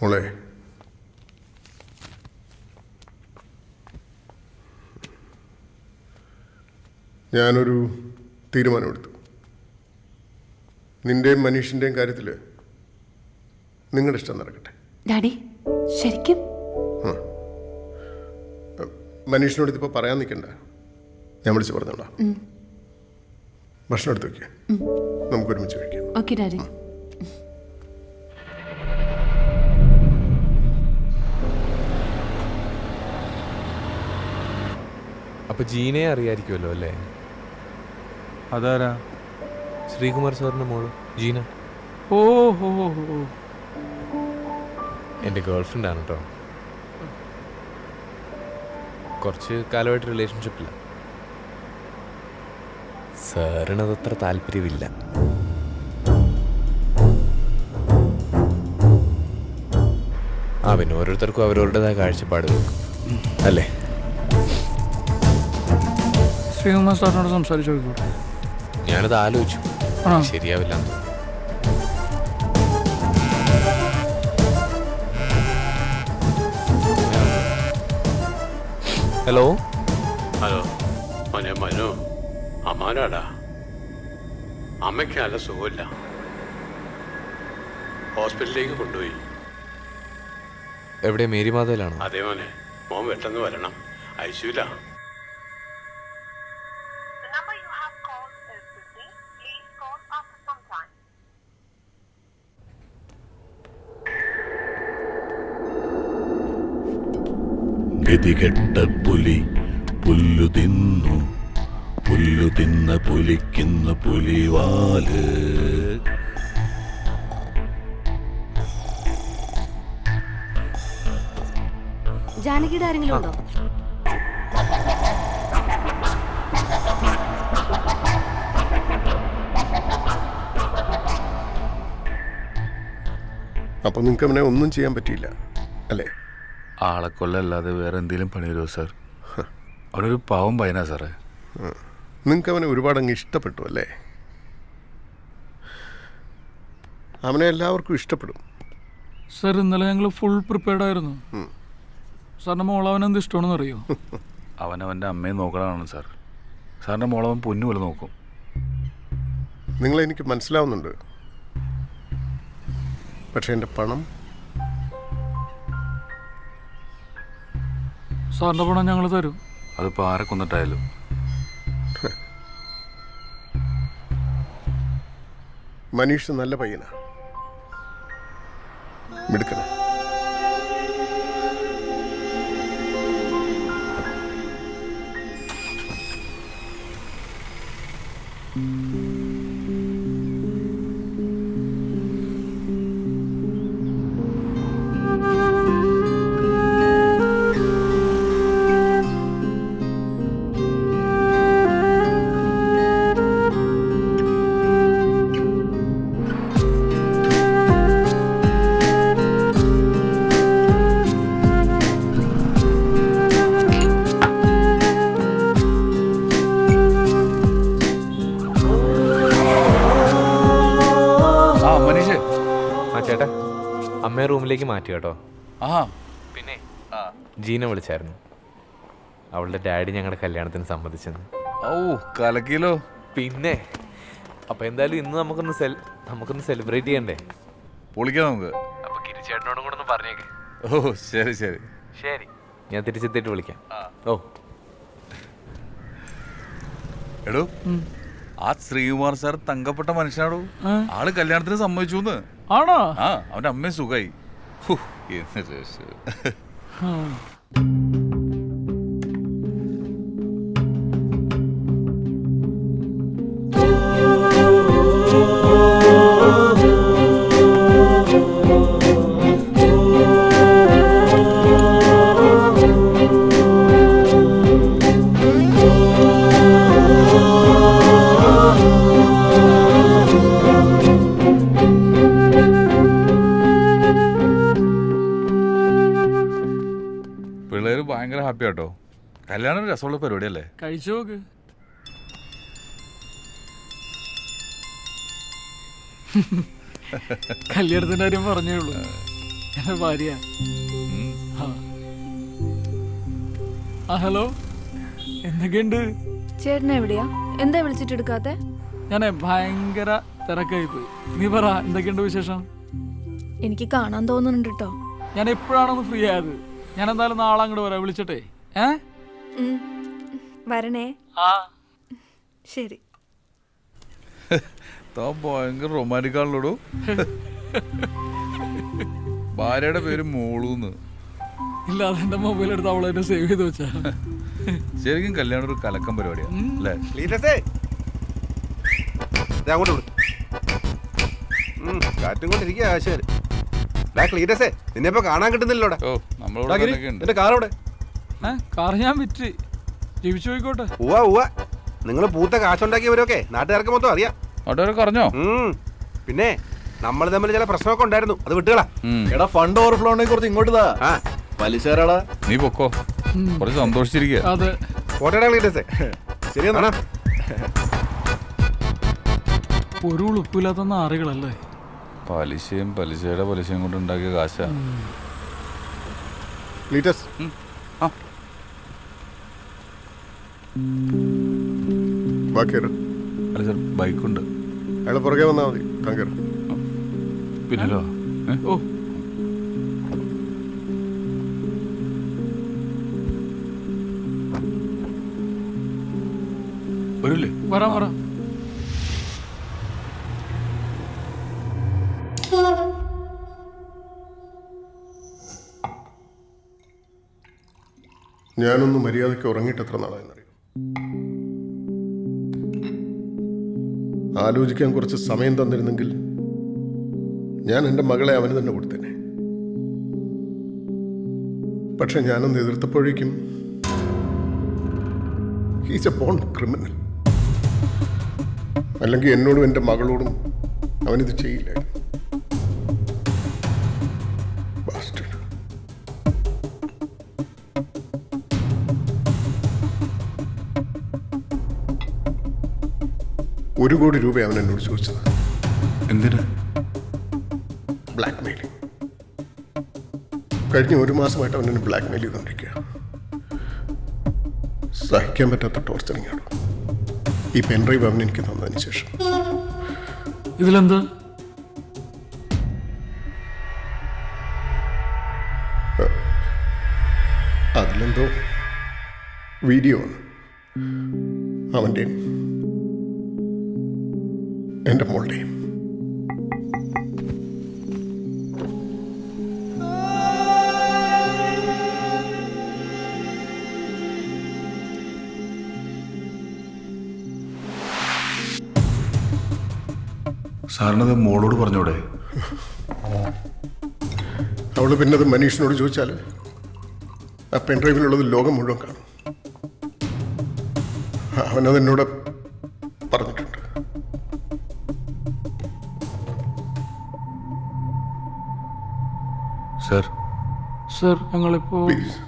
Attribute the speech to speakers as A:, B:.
A: മോളെ, ഞാനൊരു തീരുമാനമെടുത്തു. നിന്റെയും മനീഷിൻ്റെയും കാര്യത്തിൽ നിങ്ങളുടെ ഇഷ്ടം നടക്കട്ടെ.
B: ഡാഡി ശരിക്കും?
A: മനീഷിനോട് ഇതിപ്പോൾ പറയാൻ നിൽക്കണ്ട, ഞാൻ വിളിച്ച് പറഞ്ഞോളാം. ഭക്ഷണം എടുത്ത് വയ്ക്കുക, നമുക്ക് ഒരുമിച്ച് കഴിക്കാം.
B: Okay daddy.
C: അപ്പൊ ജീനയെ അറിയായിരിക്കുമല്ലോ അല്ലേ?
D: അതാരാ?
C: ശ്രീകുമാർ സാറിന്റെ മോള് ജീന.
D: ഓ ഹോ,
C: എൻ്റെ ഗേൾഫ്രണ്ട് ആണ് കേട്ടോ. കുറച്ച് കാലമായിട്ട് റിലേഷൻഷിപ്പില്ല. സാറിനതത്ര താല്പര്യമില്ല. പിന്നെ ഓരോരുത്തർക്കും അവരവരുടേതായ കാഴ്ചപ്പാട് വെക്കും അല്ലേ?
D: ശ്രീകുമാർ സാറിനോട് സംസാരിച്ചു നോക്കിക്കോട്ടെ.
C: ഞാനത് ആലോചിച്ചു, ശരിയാവില്ല. ഹലോ
E: ഹലോ, മോനെ മനു, അമ്മാനാടാ. അമ്മയ്ക്ക് നല്ല സുഖമില്ല, ഹോസ്പിറ്റലിലേക്ക് കൊണ്ടുപോയി.
C: എവിടെ? മേരിമാതയിലാണോ?
E: അതേ മോനെ, മോൻ പെട്ടെന്ന് വരണം, ഐസിയുല.
F: ഗതികെട്ട പുലി പുല്ലു തിന്നു, പുല്ലു തിന്ന പുലിക്കുന്ന പുലിവാല്.
B: ജാനകിയുടെ ആരെങ്കിലും ഉണ്ടോ?
A: അപ്പൊ നിങ്ങൾക്ക് അവനെ ഒന്നും ചെയ്യാൻ പറ്റിയില്ല അല്ലേ?
D: ആളെ കൊല്ലല്ലാതെ വേറെ എന്തെങ്കിലും പണി വരുമോ സാർ? അവനൊരു പാവം പയ്യനാ സാറേ.
A: നിങ്ങൾക്ക് അവനെ ഒരുപാട് അങ്ങ് ഇഷ്ടപ്പെട്ടു അല്ലേ? അവനെ എല്ലാവർക്കും ഇഷ്ടപ്പെടും
G: സാർ. ഇന്നലെ ഞങ്ങൾ ഫുൾ പ്രിപ്പയർഡ് ആയിരുന്നു. സാറിൻ്റെ മോളവൻ എന്ത് ഇഷ്ടമാണെന്ന് അറിയോ?
D: അവനവൻ്റെ അമ്മയെ നോക്കണതാണ് സാർ. സാറിൻ്റെ മോളവൻ പൊന്നു പോലെ നോക്കും.
A: നിങ്ങളെനിക്ക് മനസ്സിലാവുന്നുണ്ട്, പക്ഷെ എൻ്റെ പണം
G: സാറിൻ്റെ പണം ഞങ്ങൾ തരും.
D: അതിപ്പോൾ ആരെ കൊന്നിട്ടായാലും.
A: മനീഷ് നല്ല പയ്യനാ, മിടുക്കനാ.
C: ചേട്ടാ, അമ്മയെ റൂമിലേക്ക് മാറ്റി കേട്ടോ.
D: ആ
C: പിന്നെ ജീന വിളിച്ചായിരുന്നു. അവളുടെ ഡാഡി ഞങ്ങളുടെ കല്യാണത്തിന് സമ്മതിച്ചെന്ന്.
D: ഓ കലക്കിലോ.
C: പിന്നെ അപ്പൊ എന്തായാലും ഇന്ന് നമുക്കൊന്ന് സെലിബ്രേറ്റ് ചെയ്യണ്ടേ?
D: പൊളിക്കാം നമുക്ക്.
C: അപ്പൊ ഗിരിച്ചേട്ടനോടും കൂടെ ഒന്ന് പറഞ്ഞേക്ക്.
D: ഓ ശരി ശരി
C: ശരി, ഞാൻ തിരിച്ചെത്തിയിട്ട് വിളിക്കാം. ഓ
D: എടോ, ആ ശ്രീകുമാർ സാർ തങ്കപ്പെട്ട മനുഷ്യനാടോ. ആള് കല്യാണത്തിന് സമ്മതിച്ചു.
G: ആണോ?
D: ആ, അവന്റെ അമ്മയും സുഖായി. പിള്ളേര് ഭയങ്കര ഹാപ്പി ആട്ടോ. കല്യാണം രസമുള്ള പരിപാടിയല്ലേ?
G: കഴിച്ചു നോക്ക്. കല്യാണത്തിന്റെ കാര്യം പറഞ്ഞേ ഉള്ളൂ. എൻ്റെ ഭാര്യ. ആ. ആ ഹലോ, എന്തൊക്കെയുണ്ട്?
H: ചേട്ടൻ എവിടെയാ? എന്താ വിളിച്ചിട്ട് എടുക്കാത്തെ?
G: ഞാനേ ഭയങ്കര തിരക്കായി പോയി. നീ പറ, എന്തൊക്കെയുണ്ട് വിശേഷം?
H: എനിക്ക് കാണാൻ തോന്നുന്നുണ്ട് കേട്ടോ.
G: ഞാൻ എപ്പോഴാണൊന്ന് ഫ്രീ ആയത്? ഞാൻ എന്തായാലും നാളെ അങ്ങോട്ട് വരാം, വിളിച്ചിട്ടേ.
H: വരണേ.
G: ആ
H: ശരി.
D: താൻ ഭയങ്കര റൊമാൻറ്റിക് ആണല്ലോടോ. ഭാര്യയുടെ പേര് മോളൂന്ന്.
G: ഇല്ല, അതെന്റെ മൊബൈൽ എടുത്ത് അവളെന്നെ സേവ് ചെയ്ത് വെച്ചാ.
D: ശരിക്കും കല്യാണം ഒരു കലക്കം പരിപാടിയാണ് അല്ലേ?
I: അങ്ങോട്ട് വിടും കാറ്റും കൊണ്ടിരിക്കുക ആശാര്. ക്ലീറ്റസേ, നിന്നെ ഇപ്പൊ കാണാൻ കിട്ടുന്നില്ലോടെ.
D: ഓ, നമ്മളോട്
I: എന്റെ കാറോടെ.
G: കാർ ഞാൻ വിറ്റ് ജീവിച്ചു പോയിക്കോട്ടെ.
I: ഉവ്വ നിങ്ങൾ പൂത്ത കാശുണ്ടാക്കിയവരൊക്കെ നാട്ടുകാർക്ക് മൊത്തം അറിയാം.
D: അവിടെ പറഞ്ഞോ?
I: പിന്നെ നമ്മൾ തമ്മിൽ ചില പ്രശ്നമൊക്കെ ഉണ്ടായിരുന്നു, അത് വിട്ടുകളാ.
J: എടാ, ഫണ്ട് ഓവർഫ്ലോനെ കുറിച്ച് ഇങ്ങോട്ട് പലിശടാ.
D: നീ പൊക്കോ, കുറച്ച് സന്തോഷിച്ചിരിക്കുക.
G: അതെ,
I: കോട്ടയുടെ ക്ലീറ്റസേ. ശരിയെന്നാ.
G: ഒരു ഉളുപ്പില്ലാത്ത നാറികളല്ലേ.
D: പലിശയും പലിശയും കൊണ്ട് ഉണ്ടാക്കിയ കാശ.
A: ക്ലീറ്റസ്,
D: അല്ല സാർ, ബൈക്കുണ്ട്.
A: അയാളെ പുറകെ വന്നാൽ മതി. താങ്കർ
D: പിന്നല്ലോ.
G: ഓ,
D: വരൂല്ലേ?
G: വരാം വരാം.
A: ഞാനൊന്ന് മര്യാദയ്ക്ക് ഉറങ്ങിയിട്ട് എത്ര നാളായെന്നറിയും. ആലോചിക്കാൻ കുറച്ച് സമയം തന്നിരുന്നെങ്കിൽ ഞാൻ എൻ്റെ മകളെ അവന് തന്നെ കൊടുത്തേനെ. പക്ഷെ ഞാനൊന്ന് എതിർത്തപ്പോഴേക്കും ഹീസ് എ ബോൺ ക്രിമിനൽ. അല്ലെങ്കിൽ എന്നോടും എൻ്റെ മകളോടും അവനിത് ചെയ്യില്ലായിരുന്നു. $1 കോടി അവൻ എന്നോട് ചോദിച്ചത്.
D: എന്തിനാ?
A: Black mailing. കഴിഞ്ഞ 1 മാസമായിട്ട് അവൻ എന്നെ ബ്ലാക്ക് മെയിൽ ചെയ്തുകൊണ്ടിരിക്കുക. സഹിക്കാൻ പറ്റാത്ത ടോർച്ചറിങ് ആണ്. ഈ പെൻഡ്രൈവ് അവൻ എനിക്ക് തന്നതിന് ശേഷം
G: ഇതിലെന്ത്?
A: അതിലെന്തോ വീഡിയോ ആണ്. അവൻ്റെയും എൻ്റെ മോളുടെയും.
F: സാറിനത് മോളോട് പറഞ്ഞോടെ?
A: അവള് പിന്നെ അത് മനീഷിനോട് ചോദിച്ചാൽ ആ പെൻഡ്രൈവിലുള്ളത് ലോകം മുഴുവൻ കാണും. അവനത് എന്നോട് പറഞ്ഞിട്ടുണ്ട്.
F: സർ,
G: സർ, ഞങ്ങളിപ്പോ
A: പ്ലീസ്